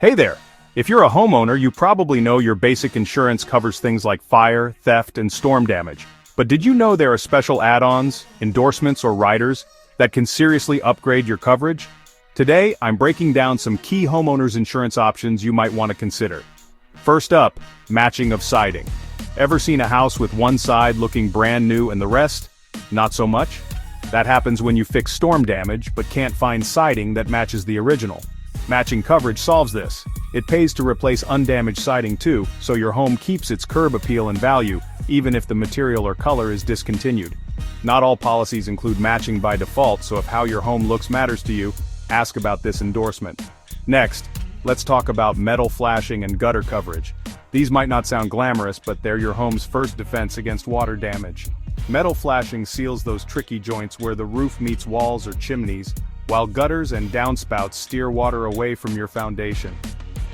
Hey there! If you're a homeowner, you probably know your basic insurance covers things like fire, theft, and storm damage. But did you know there are special add-ons, endorsements, or riders that can seriously upgrade your coverage? Today, I'm breaking down some key homeowners insurance options you might want to consider. First up, matching of siding. Ever seen a house with one side looking brand new and the rest? Not so much? That happens when you fix storm damage but can't find siding that matches the original. Matching coverage solves this. It pays to replace undamaged siding too, so your home keeps its curb appeal and value, even if the material or color is discontinued. Not all policies include matching by default, so if how your home looks matters to you, ask about this endorsement. Next, let's talk about metal flashing and gutter coverage. These might not sound glamorous, but they're your home's first defense against water damage. Metal flashing seals those tricky joints where the roof meets walls or chimneys, while gutters and downspouts steer water away from your foundation.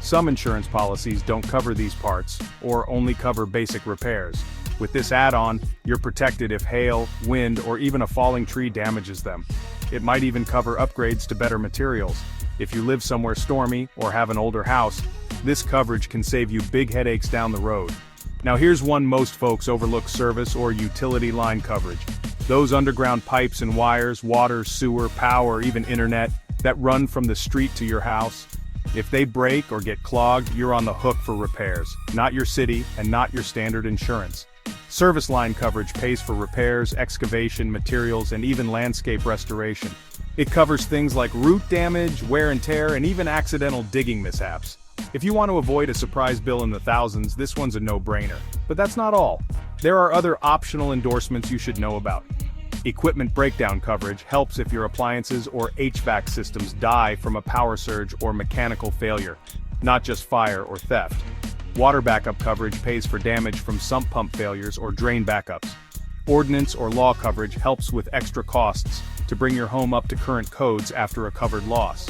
Some insurance policies don't cover these parts, or only cover basic repairs. With this add-on, you're protected if hail, wind, or even a falling tree damages them. It might even cover upgrades to better materials. If you live somewhere stormy, or have an older house, this coverage can save you big headaches down the road. Now here's one most folks overlook: service or utility line coverage. Those underground pipes and wires, water, sewer, power, even internet, that run from the street to your house. If they break or get clogged, you're on the hook for repairs, not your city and not your standard insurance. Service line coverage pays for repairs, excavation, materials, and even landscape restoration. It covers things like root damage, wear and tear, and even accidental digging mishaps. If you want to avoid a surprise bill in the thousands, this one's a no-brainer. But that's not all. There are other optional endorsements you should know about. Equipment breakdown coverage helps if your appliances or HVAC systems die from a power surge or mechanical failure, not just fire or theft. Water backup coverage pays for damage from sump pump failures or drain backups. Ordinance or law coverage helps with extra costs to bring your home up to current codes after a covered loss.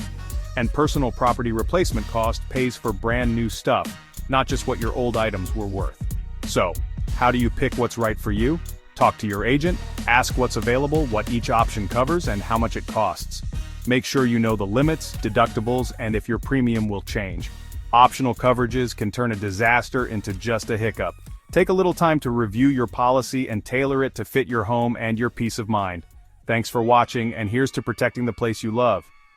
And personal property replacement cost pays for brand new stuff, not just what your old items were worth. So, how do you pick what's right for you? Talk to your agent, ask what's available, what each option covers, and how much it costs. Make sure you know the limits, deductibles, and if your premium will change. Optional coverages can turn a disaster into just a hiccup. Take a little time to review your policy and tailor it to fit your home and your peace of mind. Thanks for watching, and here's to protecting the place you love.